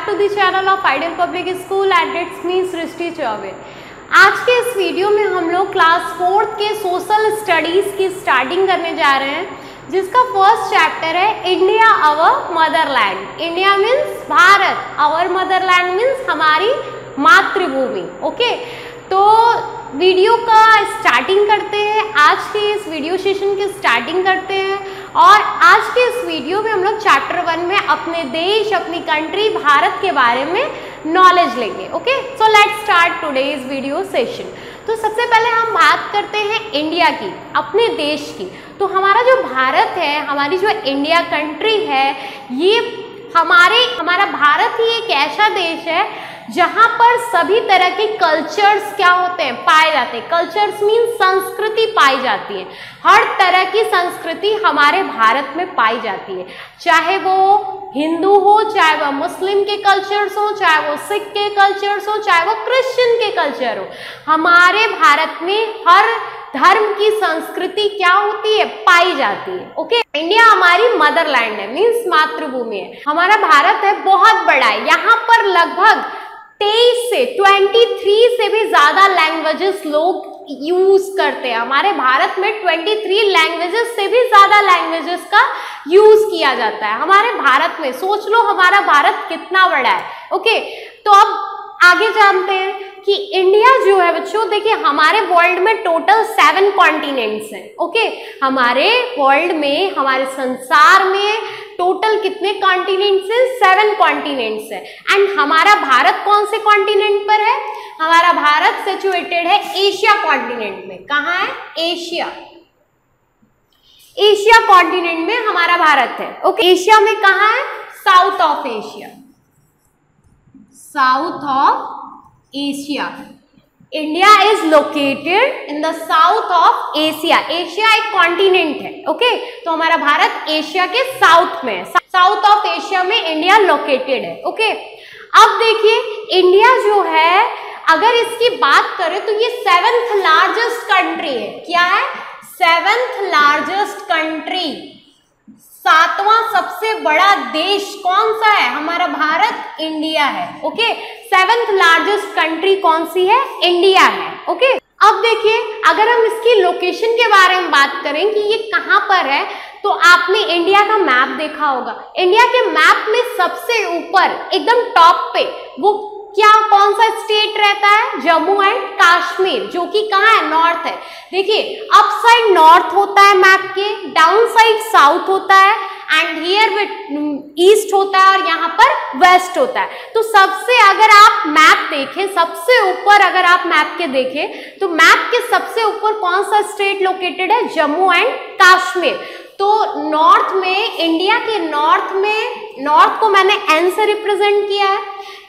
To the channel of Ideal Public School and it's me Srishti Choubey. आज के इस video में हम लोग क्लास 4th के सोशल स्टडीज़ की स्टार्टिंग करने जा रहे हैं, जिसका फर्स्ट चैप्टर है India our motherland. India means Bharat, our motherland means हमारी मातृभूमि। ओके, तो वीडियो का स्टार्टिंग करते हैं। आज के इस वीडियो सेशन की स्टार्टिंग करते हैं और आज के इस वीडियो में हम लोग चैप्टर 1 में अपने देश, अपनी कंट्री भारत के बारे में नॉलेज लेंगे। Okay, so let's start today's video session. तो सबसे पहले हम बात करते हैं इंडिया की, अपने देश की। तो हमारा जो भारत है, हमारी जो इंडिया कंट्री है, ये हमारा भारत ही एक ऐसा देश है जहाँ पर सभी तरह के कल्चर्स क्या होते हैं, पाए जाते हैं। कल्चर्स मीन संस्कृति पाई जाती है। हर तरह की संस्कृति हमारे भारत में पाई जाती है, चाहे वो हिंदू हो, चाहे वो मुस्लिम के कल्चर्स हो, चाहे वो सिख के कल्चर्स हो, चाहे वो क्रिश्चियन के कल्चर हो। हमारे भारत में हर धर्म की संस्कृति क्या होती है, पाई जाती है। ओके, इंडिया हमारी मदरलैंड है, मीन्स मातृभूमि है। हमारा भारत है, बहुत बड़ा है। यहाँ पर लगभग 23 से भी ज्यादा लैंग्वेजेस लोग यूज करते हैं। हमारे भारत में 23 लैंग्वेजेस से भी ज्यादा लैंग्वेजेस का यूज किया जाता है हमारे भारत में। सोच लो हमारा भारत कितना बड़ा है। ओके, तो अब आगे जानते हैं कि इंडिया जो है बच्चों, देखिए हमारे वर्ल्ड में टोटल 7 कॉन्टिनेंट्स हैं। ओके, हमारे वर्ल्ड में, हमारे संसार में टोटल कितने कॉन्टिनेंट्स हैं? 7 कॉन्टिनेंट्स हैं। एंड हमारा भारत कौन से कॉन्टिनेंट पर है? हमारा भारत सिचुएटेड है एशिया कॉन्टिनेंट में। कहाँ है? एशिया कॉन्टिनेंट में हमारा भारत है। ओके, एशिया में कहाँ है? South of Asia, south of Asia. India is located in the south of Asia. Asia एक कॉन्टिनेंट है। ओके, तो हमारा भारत एशिया के साउथ में है। साउथ ऑफ एशिया में इंडिया लोकेटेड है। ओके, अब देखिए इंडिया जो है, अगर इसकी बात करें तो ये 7th लार्जेस्ट कंट्री है। क्या है? 7th लार्जेस्ट कंट्री, 7वां सबसे बड़ा देश कौन सा है? हमारा भारत, इंडिया है। ओके, 7th लार्जेस्ट कंट्री कौन सी है? इंडिया है। ओके, अब देखिए अगर हम इसकी लोकेशन के बारे में बात करें कि ये कहाँ पर है, तो आपने इंडिया का मैप देखा होगा। इंडिया के मैप में सबसे ऊपर एकदम टॉप पे वो क्या, कौन सा स्टेट रहता है? जम्मू एंड कश्मीर, जो कि कहाँ है? नॉर्थ है। देखिए अप साइड नॉर्थ होता है मैप के, डाउन साइड साउथ होता है, एंड हियर विद ईस्ट होता है और यहाँ पर वेस्ट होता है। तो सबसे अगर आप मैप देखें, सबसे ऊपर अगर आप मैप के देखें तो मैप के सबसे ऊपर कौन सा स्टेट लोकेटेड है? जम्मू एंड कश्मीर। तो नॉर्थ में, इंडिया के नॉर्थ में, नॉर्थ को मैंने एन से रिप्रेजेंट किया है।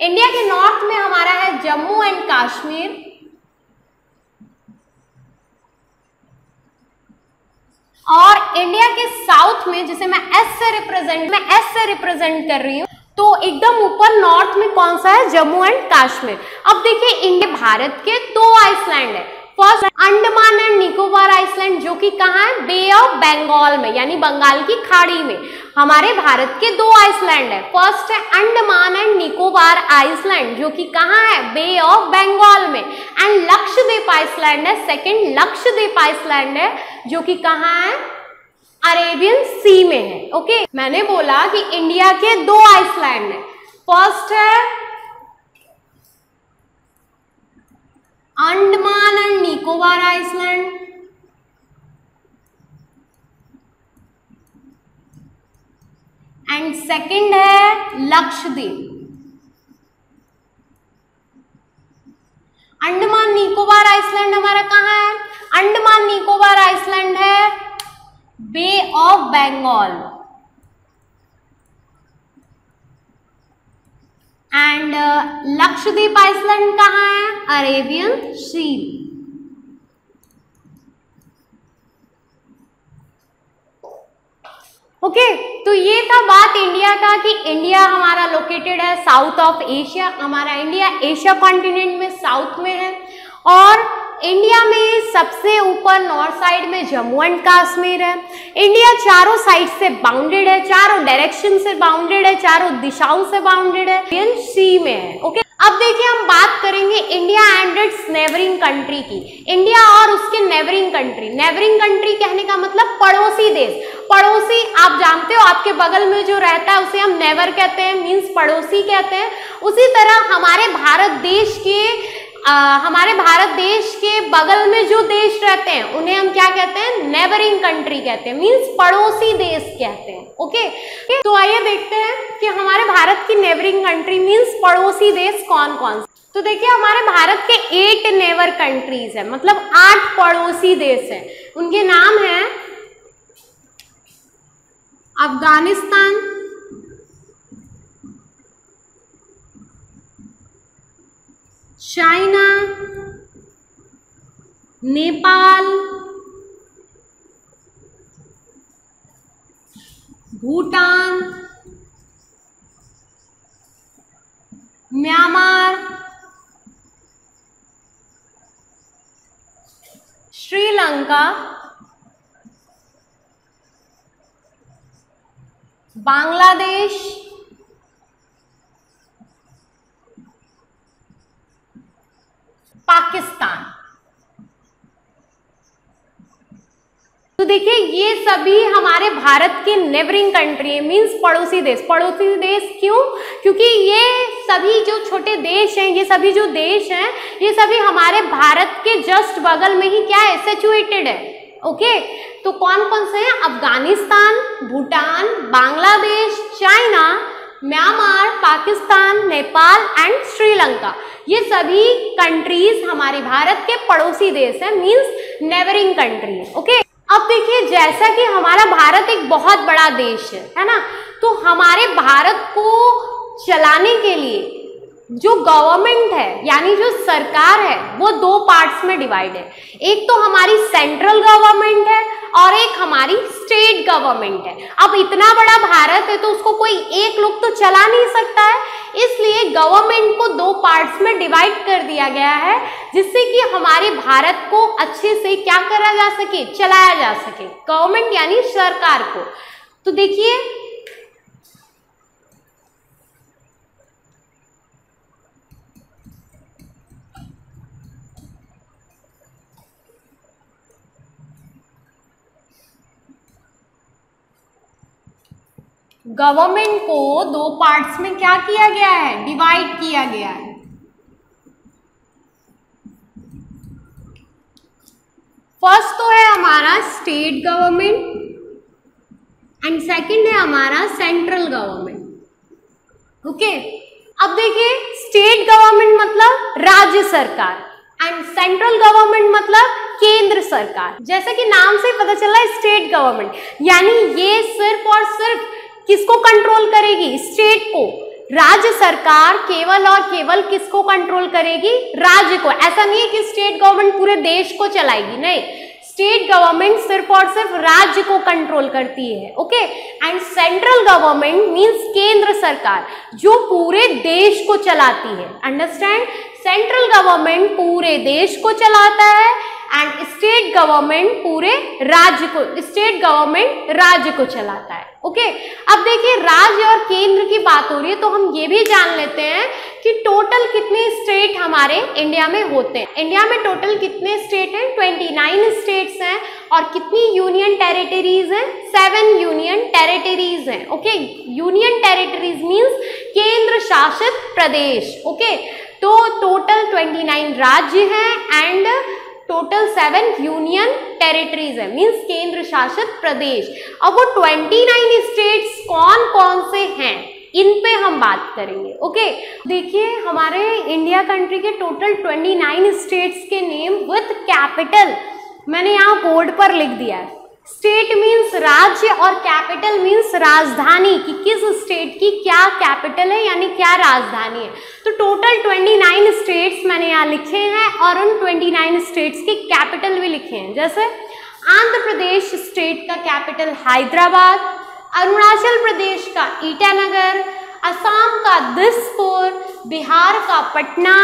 इंडिया के नॉर्थ में हमारा है जम्मू एंड कश्मीर, और इंडिया के साउथ में, जिसे मैं एस से रिप्रेजेंट कर रही हूँ, तो एकदम ऊपर नॉर्थ में कौन सा है? जम्मू एंड कश्मीर। अब देखिए इंडिया, भारत के 2 आइसलैंड है। First Andaman and Nicobar island, जो कि कहाँ है? बे ऑफ बंगाल में, यानी बंगाल की खाड़ी में। हमारे भारत के 2 आइसलैंड है। फर्स्ट है अंडमान एंड निकोबार आइसलैंड, जो कि कहाँ है? बे ऑफ बंगाल में। एंड लक्षद्वीप आइसलैंड है, सेकंड लक्षद्वीप आइसलैंड है, जो कि कहाँ है? अरेबियन सी में है। ओके, मैंने बोला कि इंडिया के 2 आइसलैंड है। फर्स्ट है Andaman and Nicobar island, and second है लक्षद्वीप। अंडमान निकोबार आइसलैंड हमारा कहाँ है? अंडमान निकोबार आइसलैंड है bay of Bengal, and Lakshadweep island कहाँ है? अरेबियन सी। ओके, तो ये था बात इंडिया का कि इंडिया हमारा लोकेटेड है साउथ ऑफ एशिया। हमारा इंडिया एशिया कॉन्टिनेंट में साउथ में है। और इंडिया में सबसे ऊपर नॉर्थ साइड में जम्मू एंड कश्मीर है। इंडिया चारों साइड से बाउंडेड है, चारों डायरेक्शन से बाउंडेड है, चारों दिशाओं से बाउंडेड है, इंडियन सी में है। ओके, अब देखिए हम बात करेंगे India and it's neighbouring country की। इंडिया और उसके नेबरिंग कंट्री, नेबरिंग कंट्री कहने का मतलब पड़ोसी देश। पड़ोसी आप जानते हो, आपके बगल में जो रहता है उसे हम नेबर कहते हैं, मींस पड़ोसी कहते हैं। उसी तरह हमारे भारत देश के बगल में जो देश रहते हैं उन्हें हम क्या कहते हैं, नेबरिंग कंट्री कहते हैं, मींस पड़ोसी देश कहते हैं। ओके, तो आइए देखते हैं कि हमारे भारत की नेबरिंग कंट्री मींस पड़ोसी देश कौन कौन से। तो देखिए हमारे भारत के 8 नेबर कंट्रीज है, मतलब 8 पड़ोसी देश है। उनके नाम है अफगानिस्तान, चाइना, नेपाल, भूटान, म्यांमार, श्रीलंका, बांग्लादेश, पाकिस्तान। तो देखिए ये सभी हमारे भारत के नेबरिंग कंट्री है, मींस पड़ोसी देश। पड़ोसी देश क्यों? क्योंकि ये सभी जो छोटे देश हैं, ये सभी जो देश हैं, ये सभी हमारे भारत के जस्ट बगल में ही क्या है, सिचुएटेड है। ओके, तो कौन कौन से हैं? Afghanistan, Bhutan, Bangladesh, China, Myanmar, Pakistan, Nepal and Sri Lanka. ये सभी कंट्रीज हमारे भारत के पड़ोसी देश हैं, मींस नेबरिंग कंट्री है। ओके, अब देखिए जैसा कि हमारा भारत एक बहुत बड़ा देश है ना, तो हमारे भारत को चलाने के लिए जो गवर्नमेंट है यानी जो सरकार है वो 2 पार्ट्स में डिवाइड है। एक तो हमारी सेंट्रल गवर्नमेंट है और एक हमारी स्टेट गवर्नमेंट है। अब इतना बड़ा भारत है तो उसको कोई एक लोग तो चला नहीं सकता है, इसलिए गवर्नमेंट को 2 पार्ट्स में डिवाइड कर दिया गया है, जिससे कि हमारे भारत को अच्छे से क्या करा जा सके, चलाया जा सके, गवर्नमेंट यानी सरकार को। तो देखिए गवर्नमेंट को 2 पार्ट्स में क्या किया गया है, डिवाइड किया गया है। फर्स्ट तो है हमारा स्टेट गवर्नमेंट एंड सेकंड है हमारा सेंट्रल गवर्नमेंट। ओके, अब देखिए स्टेट गवर्नमेंट मतलब राज्य सरकार एंड सेंट्रल गवर्नमेंट मतलब केंद्र सरकार। जैसे कि नाम से पता चला स्टेट गवर्नमेंट यानी ये सिर्फ और सिर्फ किसको कंट्रोल करेगी, स्टेट को। राज्य सरकार केवल और केवल किसको कंट्रोल करेगी, राज्य को। ऐसा नहीं है कि स्टेट गवर्नमेंट पूरे देश को चलाएगी, नहीं, स्टेट गवर्नमेंट सिर्फ और सिर्फ राज्य को कंट्रोल करती है। Okay, and central government means केंद्र सरकार जो पूरे देश को चलाती है। अंडरस्टैंड, सेंट्रल गवर्नमेंट पूरे देश को चलाता है एंड स्टेट गवर्नमेंट पूरे राज्य को, स्टेट गवर्नमेंट राज्य को चलाता है। ओके, अब देखिए राज्य और केंद्र की बात हो रही है तो हम ये भी जान लेते हैं कि टोटल कितने स्टेट हमारे इंडिया में होते हैं। इंडिया में टोटल कितने स्टेट हैं, 29 स्टेट्स हैं। और कितनी यूनियन टेरिटरीज हैं, 7 यूनियन टेरिटरीज हैं। ओके, यूनियन टेरिटरीज मींस केंद्र शासित प्रदेश। ओके, तो टोटल 29 राज्य हैं एंड टोटल 7 यूनियन टेरिटरीज है, मींस केंद्र शासित प्रदेश। अब वो 29 स्टेट्स कौन कौन से हैं इन पे हम बात करेंगे। ओके, देखिए हमारे इंडिया कंट्री के टोटल 29 स्टेट्स के नेम विथ कैपिटल मैंने यहाँ बोर्ड पर लिख दिया है। स्टेट मीन्स राज्य और कैपिटल मीन्स राजधानी, कि किस स्टेट की क्या कैपिटल है यानी क्या राजधानी है। तो टोटल 29 स्टेट्स मैंने यहाँ लिखे हैं और उन 29 स्टेट्स की कैपिटल भी लिखे हैं। जैसे आंध्र प्रदेश स्टेट का कैपिटल हैदराबाद, अरुणाचल प्रदेश का ईटानगर, असम का दिसपुर, बिहार का पटना,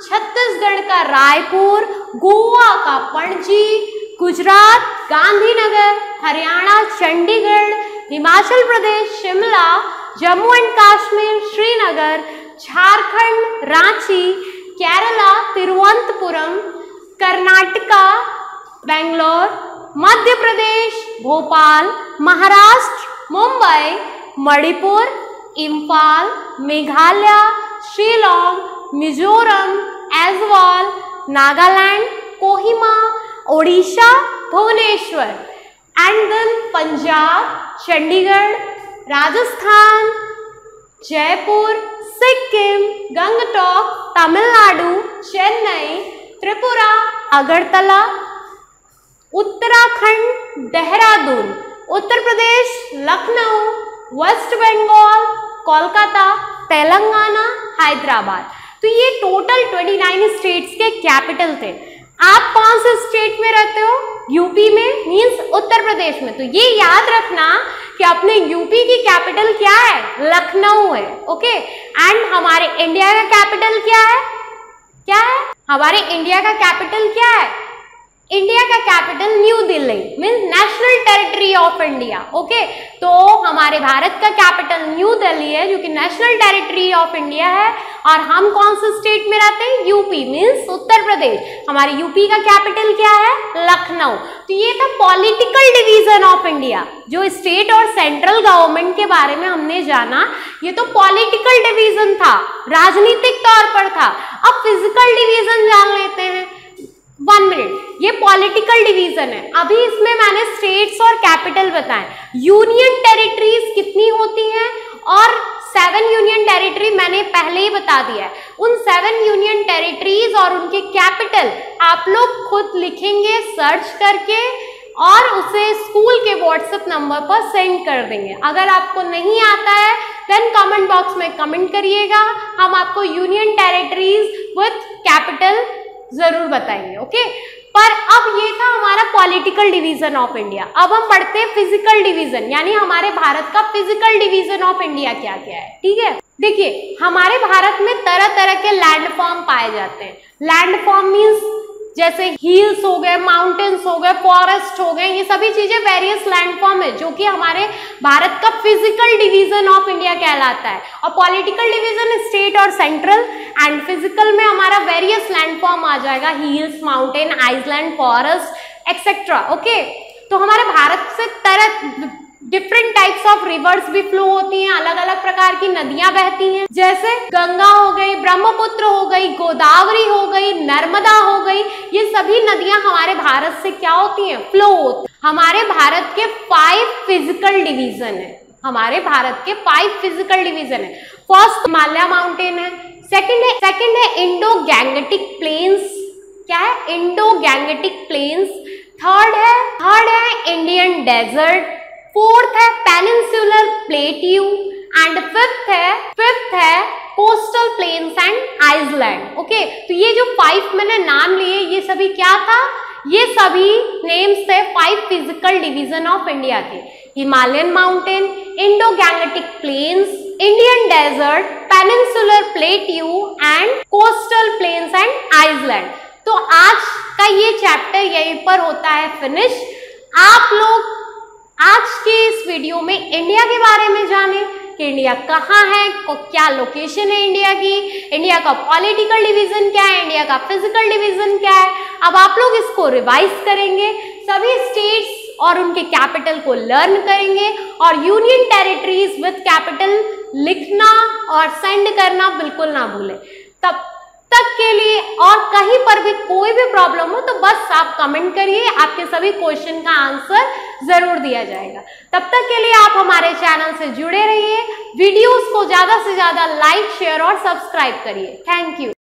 छत्तीसगढ़ का रायपुर, गोवा का Panaji, Gujarat Gandhinagar, Haryana Chandigarh, Himachal Pradesh Shimla, Jammu and Kashmir Srinagar, Jharkhand Ranchi, Kerala Thiruvananthapuram, Karnataka Bangalore, Madhya Pradesh Bhopal, Maharashtra Mumbai, Manipur Imphal, Meghalaya Shillong, Mizoram Aizawl, Nagaland Kohima, Odisha Bhubaneswar, and then Punjab Chandigarh, Rajasthan Jaipur, Sikkim, Gangtok, Tamil Nadu, Chennai, Tripura, Agartala, Uttarakhand, Dehradun, Uttar Pradesh, Lucknow, west Bengal, Kolkata, Telangana, Hyderabad. तो ये टोटल 29 स्टेट्स के कैपिटल थे। आप कौन से स्टेट में रहते हो? यूपी में, मीन्स उत्तर प्रदेश में। तो ये याद रखना कि अपने यूपी की कैपिटल क्या है? लखनऊ है। ओके, एंड हमारे इंडिया का कैपिटल क्या है? क्या है हमारे इंडिया का कैपिटल? क्या है इंडिया का capital? New Delhi, means national territory of India. Okay, तो हमारे भारत का कैपिटल न्यू दिल्ली है, जो कि नेशनल टेरिटरी ऑफ इंडिया है। और हम कौन से स्टेट में रहते हैं? UP, means Uttar Pradesh. हमारे यूपी का कैपिटल क्या है? लखनऊ। तो ये था पॉलिटिकल डिवीजन ऑफ इंडिया। जो स्टेट और सेंट्रल गवर्नमेंट के बारे में हमने जाना, ये तो पॉलिटिकल डिवीजन था, राजनीतिक तौर पर था। अब फिजिकल डिवीजन जान लेते हैं। 1 मिनट, ये पॉलिटिकल डिवीजन है। अभी इसमें मैंने स्टेट्स और कैपिटल बताएं। यूनियन टेरिटरीज कितनी होती हैं? और 7 यूनियन टेरिटरी मैंने पहले ही बता दिया है। उन 7 यूनियन टेरिटरीज और उनके कैपिटल आप लोग खुद लिखेंगे सर्च करके, और उसे स्कूल के व्हाट्सएप नंबर पर सेंड कर देंगे। अगर आपको नहीं आता है देन कमेंट बॉक्स में कमेंट करिएगा, हम आपको यूनियन टेरिटरीज विथ कैपिटल जरूर बताएंगे। ओके, पर अब ये था हमारा पॉलिटिकल डिवीजन ऑफ इंडिया। अब हम पढ़ते हैं फिजिकल डिवीजन, यानी हमारे भारत का फिजिकल डिवीजन ऑफ इंडिया क्या क्या है। ठीक है, देखिए हमारे भारत में तरह तरह के लैंडफॉर्म पाए जाते हैं। लैंडफॉर्म मीन्स जैसे हिल्स हो गए, माउंटेन्स हो गए, फॉरेस्ट हो गए, ये सभी चीजें वेरियस लैंडफॉर्म है, जो कि हमारे भारत का फिजिकल डिवीजन ऑफ इंडिया कहलाता है। और पॉलिटिकल डिवीजन स्टेट और सेंट्रल, एंड फिजिकल में हमारा वेरियस लैंडफॉर्म आ जाएगा, hills, mountain, island, forest etcetera. Okay, तो हमारे भारत से तरह डिफरेंट टाइप्स ऑफ रिवर्स भी फ्लो होती हैं, अलग अलग प्रकार की नदियां बहती हैं, जैसे गंगा हो गई, ब्रह्मपुत्र हो गई, गोदावरी हो गई, नर्मदा हो गई। ये सभी नदियां हमारे भारत से क्या होती हैं? फ्लो होती हैं। हमारे भारत के 5 फिजिकल डिवीजन है। हमारे भारत के 5 फिजिकल डिवीजन है। फर्स्ट हिमालय माउंटेन है, सेकंड है इंडो गैंगेटिक प्लेन्स। क्या है? Indo Gangetic plains. थर्ड है इंडियन डेजर्ट। फोर्थ है पेनिनसुलर प्लेट्यू, एंड फिफ्थ है coastal plains and island. Okay, तो ये जो 5 मैंने नाम लिए, ये सभी क्या था? ये सभी नेम्स थे 5 फिजिकल डिवीजन ऑफ इंडिया के। Himalayan mountain, Indo Gangetic plains, Indian desert, peninsular plateau and coastal plains and island. तो आज का ये चैप्टर यहीं पर होता है फिनिश। आप लोग आज के इस वीडियो में इंडिया के बारे में जाने कि इंडिया कहाँ है, क्या लोकेशन है इंडिया की, इंडिया का पॉलिटिकल डिवीजन क्या है, इंडिया का फिजिकल डिवीजन क्या है। अब आप लोग इसको रिवाइज करेंगे, सभी स्टेट्स और उनके कैपिटल को लर्न करेंगे, और यूनियन टेरिटरीज विद कैपिटल लिखना और सेंड करना बिल्कुल ना भूलें। तब तक के लिए, और कहीं पर भी कोई भी प्रॉब्लम हो तो बस आप कमेंट करिए, आपके सभी क्वेश्चन का आंसर जरूर दिया जाएगा। तब तक के लिए आप हमारे चैनल से जुड़े रहिए, वीडियोस को ज्यादा से ज्यादा लाइक, शेयर और सब्सक्राइब करिए। Thank you.